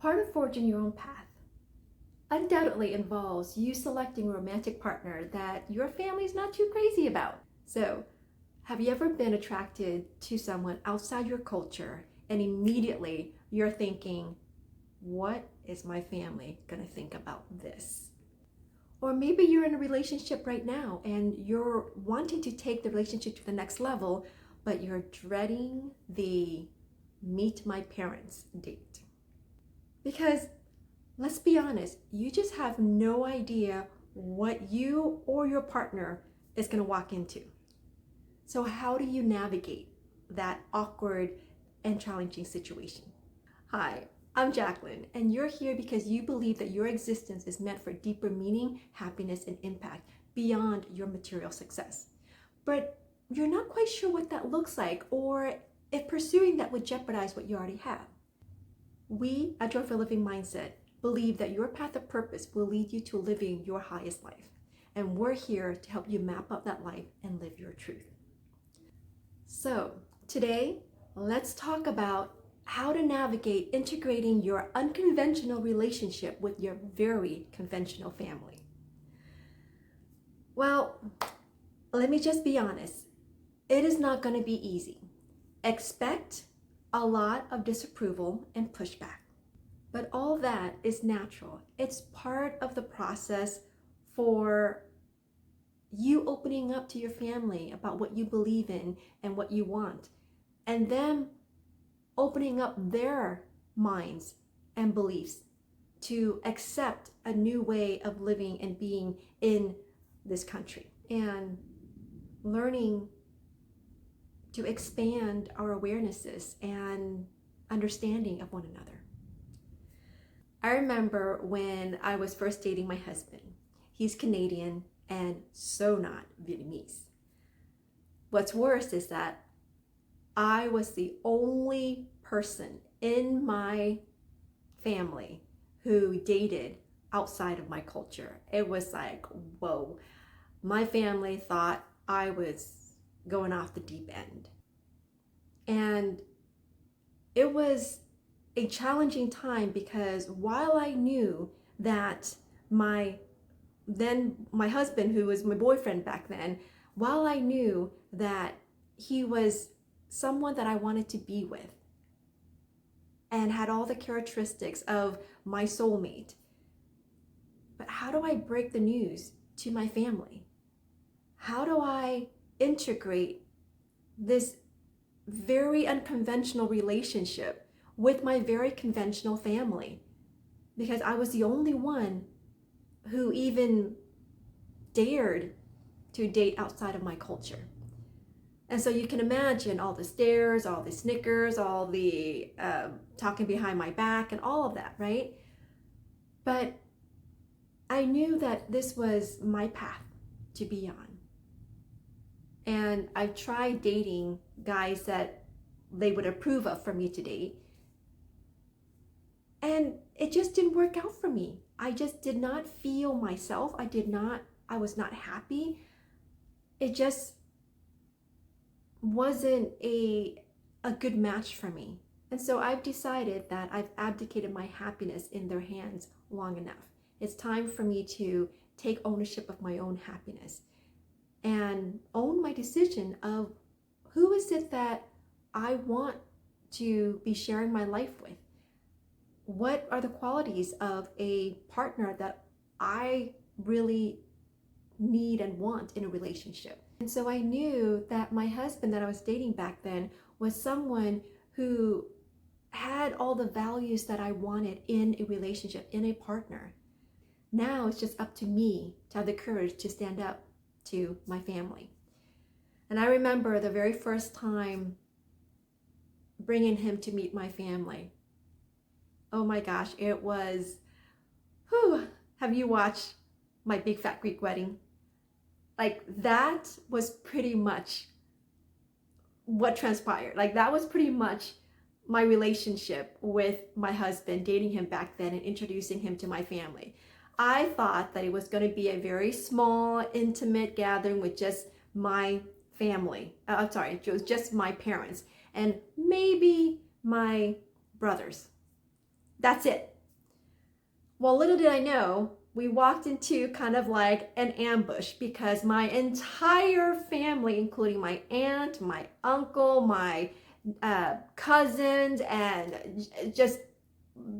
Part of forging your own path undoubtedly involves you selecting a romantic partner that your family's not too crazy about. So, have you ever been attracted to someone outside your culture and immediately you're thinking, what is my family gonna think about this? Or maybe you're in a relationship right now and you're wanting to take the relationship to the next level, but you're dreading the meet my parents date. Because let's be honest, you just have no idea what you or your partner is going to walk into. So how do you navigate that awkward and challenging situation? Hi, I'm Jacqueline, and you're here because you believe that your existence is meant for deeper meaning, happiness, and impact beyond your material success. But you're not quite sure what that looks like or if pursuing that would jeopardize what you already have. We at Joyful Living Mindset believe that your path of purpose will lead you to living your highest life. And we're here to help you map out that life and live your truth. So today, let's talk about how to navigate integrating your unconventional relationship with your very conventional family. Well, let me just be honest. It is not going to be easy. Expect a lot of disapproval and pushback. But all that is natural. It's part of the process for you opening up to your family about what you believe in and what you want, and them opening up their minds and beliefs to accept a new way of living and being in this country, and learning to expand our awarenesses and understanding of one another. I remember when I was first dating my husband. He's Canadian and so not Vietnamese. What's worse is that I was the only person in my family who dated outside of my culture. It was like, whoa. My family thought I was going off the deep end. And it was a challenging time because while I knew that my husband, who was my boyfriend back then, while I knew that he was someone that I wanted to be with and had all the characteristics of my soulmate, but how do I break the news to my family? How do I integrate this very unconventional relationship with my very conventional family? Because I was the only one who even dared to date outside of my culture. And so you can imagine all the stares, all the snickers, all the talking behind my back and all of that, right? But I knew that this was my path to be on. And I've tried dating guys that they would approve of for me to date. And it just didn't work out for me. I just did not feel myself. I was not happy. It just wasn't a good match for me. And so I've decided that I've abdicated my happiness in their hands long enough. It's time for me to take ownership of my own happiness and own my decision of who is it that I want to be sharing my life with. What are the qualities of a partner that I really need and want in a relationship? And so I knew that my husband that I was dating back then was someone who had all the values that I wanted in a relationship, in a partner. Now it's just up to me to have the courage to stand up to my family. And I remember the very first time bringing him to meet my family. Oh my gosh, it was, have you watched My Big Fat Greek Wedding? Like, that was pretty much what transpired. Like, that was pretty much my relationship with my husband, dating him back then and introducing him to my family. I thought that it was going to be a very small, intimate gathering with just my family. It was just my parents and maybe my brothers. That's it. Well, little did I know, we walked into kind of like an ambush because my entire family, including my aunt, my uncle, my cousins, and just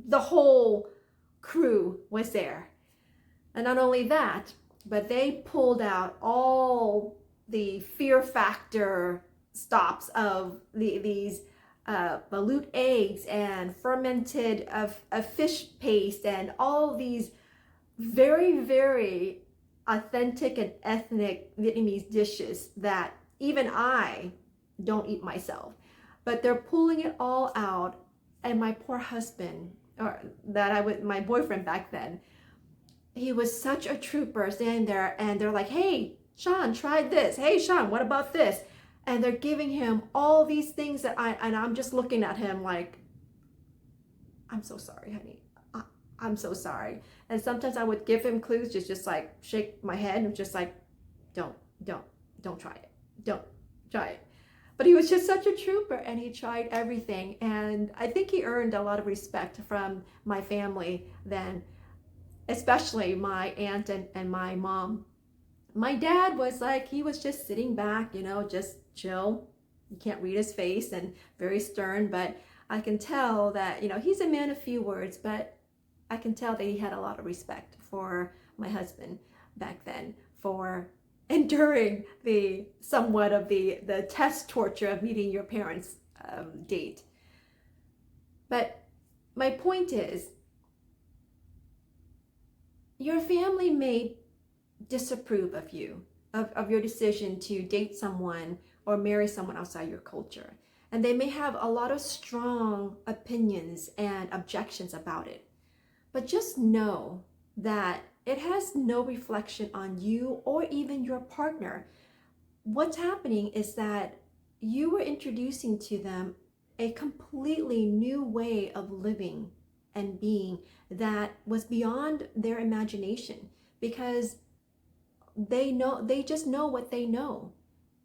the whole crew was there. And not only that, but they pulled out all the fear factor stops of these balut eggs and fermented fish paste and all these very, very authentic and ethnic Vietnamese dishes that even I don't eat myself. But they're pulling it all out, and my poor husband, or my boyfriend back then, he was such a trooper standing there, and they're like, hey, Sean, try this. Hey, Sean, what about this? And they're giving him all these things and I'm just looking at him like, I'm so sorry, honey. I'm so sorry. And sometimes I would give him clues, just like shake my head and just like, don't try it. Don't try it. But he was just such a trooper, and he tried everything. And I think he earned a lot of respect from my family then, especially my aunt and my mom. My dad was like, he was just sitting back, just chill. You can't read his face and very stern, but I can tell that, he's a man of few words, but I can tell that he had a lot of respect for my husband back then, for enduring the somewhat of the test torture of meeting your parents' date. But my point is, your family may disapprove of you, of your decision to date someone or marry someone outside your culture. And they may have a lot of strong opinions and objections about it. But just know that it has no reflection on you or even your partner. What's happening is that you were introducing to them a completely new way of living and being that was beyond their imagination, because they just know what they know.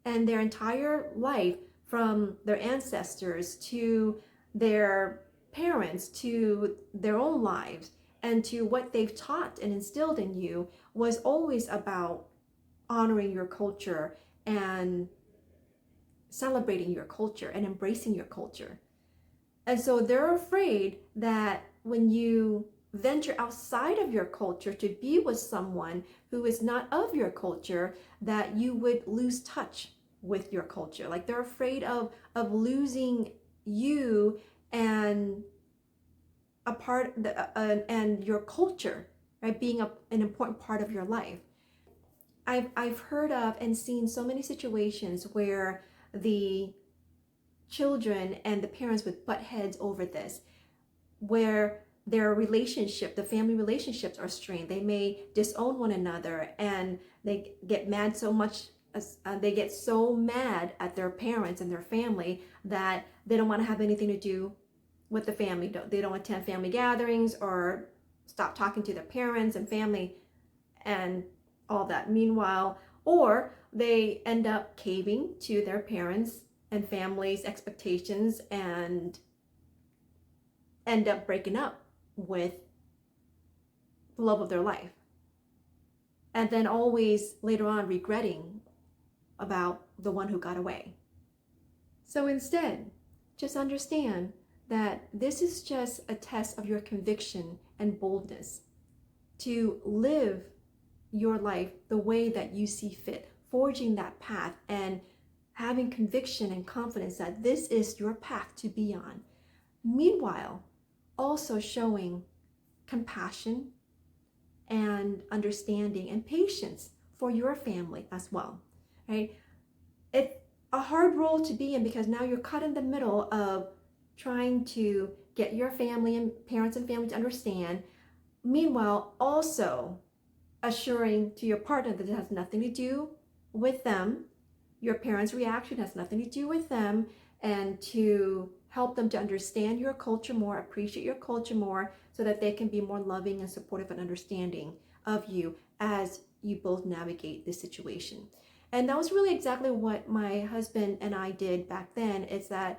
And their entire life, from their ancestors to their parents to their own lives and to what they've taught and instilled in you, was always about honoring your culture and celebrating your culture and embracing your culture. And so they're afraid that when you venture outside of your culture to be with someone who is not of your culture, that you would lose touch with your culture. Like they're afraid of losing you and a part and your culture, right, being an important part of your life. I've heard of and seen so many situations where the children and the parents would butt heads over this, where their relationship, the family relationships are strained. They may disown one another, and they get mad so much. They get so mad at their parents and their family that they don't want to have anything to do with the family. They don't attend family gatherings or stop talking to their parents and family and all that. Meanwhile, or they end up caving to their parents and family's expectations and end up breaking up with the love of their life. And then always later on regretting about the one who got away. So instead, just understand that this is just a test of your conviction and boldness to live your life the way that you see fit, forging that path and having conviction and confidence that this is your path to be on. Meanwhile, also showing compassion and understanding and patience for your family as well, right? It's a hard role to be in, because now you're caught in the middle of trying to get your family and parents and family to understand, meanwhile also assuring to your partner that it has nothing to do with them, your parents' reaction has nothing to do with them, and to help them to understand your culture more, appreciate your culture more, so that they can be more loving and supportive and understanding of you as you both navigate this situation. And that was really exactly what my husband and I did back then. Is that,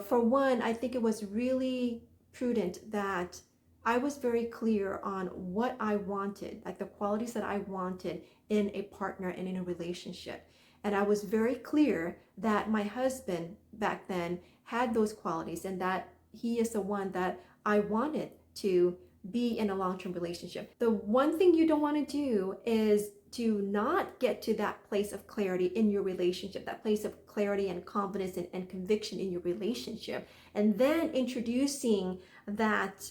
for one, I think it was really prudent that I was very clear on what I wanted, like the qualities that I wanted in a partner and in a relationship. And I was very clear that my husband back then had those qualities and that he is the one that I wanted to be in a long-term relationship. The one thing you don't want to do is to not get to that place of clarity in your relationship, that place of clarity and confidence and conviction in your relationship, and then introducing that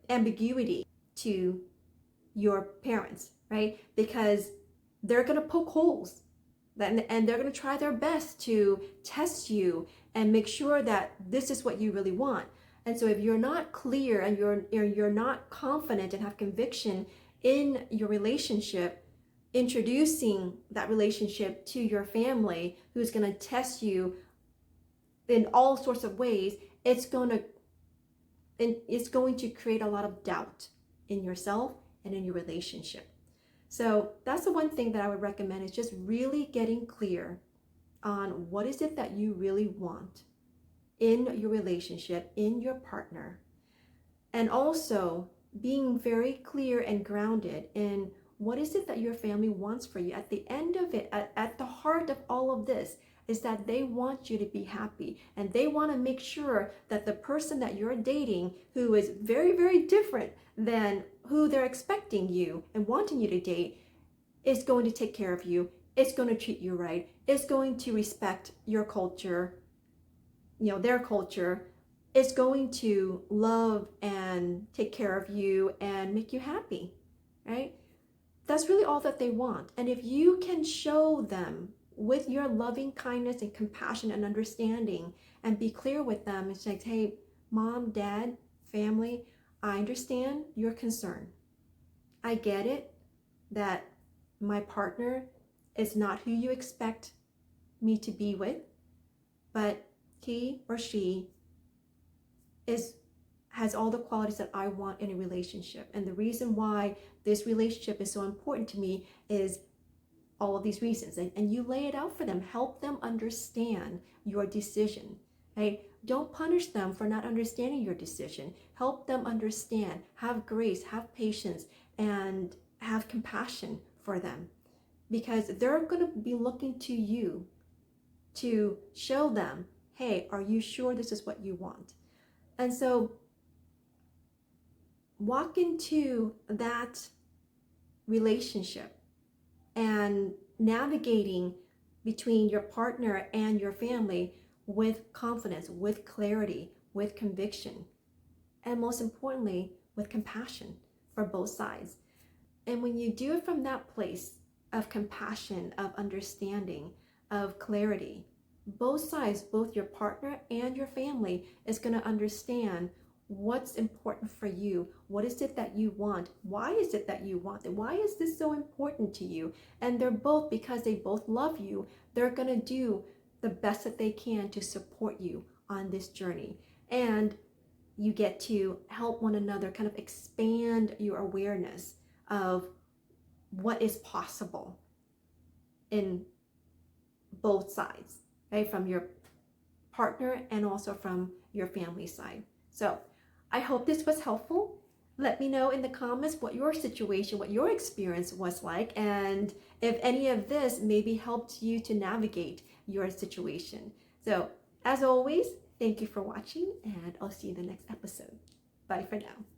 ambiguity to your parents, right? Because they're going to poke holes and they're going to try their best to test you and make sure that this is what you really want. And so if you're not clear and you're not confident and have conviction in your relationship, introducing that relationship to your family who's going to test you in all sorts of ways, it's going to create a lot of doubt in yourself and in your relationship. So that's the one thing that I would recommend, is just really getting clear on what is it that you really want in your relationship, in your partner, and also being very clear and grounded in what is it that your family wants for you. At the end of it, at the heart of all of this, is that they want you to be happy, and they want to make sure that the person that you're dating, who is very, very different than who they're expecting you and wanting you to date, is going to take care of you, is going to treat you right, is going to respect your culture, their culture, is going to love and take care of you and make you happy, right? That's really all that they want. And if you can show them with your loving kindness and compassion and understanding, and be clear with them, it's like, hey, mom, dad, family, I understand your concern. I get it that my partner is not who you expect me to be with, but he or she has all the qualities that I want in a relationship. And the reason why this relationship is so important to me is all of these reasons. And you lay it out for them. Help them understand your decision, right? Don't punish them for not understanding your decision. Help them understand. Have grace, have patience, and have compassion for them, because they're going to be looking to you to show them, hey, are you sure this is what you want? And so walk into that relationship and navigating between your partner and your family with confidence, with clarity, with conviction, and most importantly, with compassion for both sides. And when you do it from that place of compassion, of understanding, of clarity, both sides, both your partner and your family, is going to understand what's important for you. What is it that you want? Why is it that you want it? Why is this so important to you? And they're both, because they both love you, they're going to do the best that they can to support you on this journey. And you get to help one another kind of expand your awareness of what is possible in both sides, right? From your partner and also from your family side. So I hope this was helpful. Let me know in the comments what your situation, what your experience was like, and if any of this maybe helped you to navigate your situation. So as always, thank you for watching, and I'll see you in the next episode. Bye for now.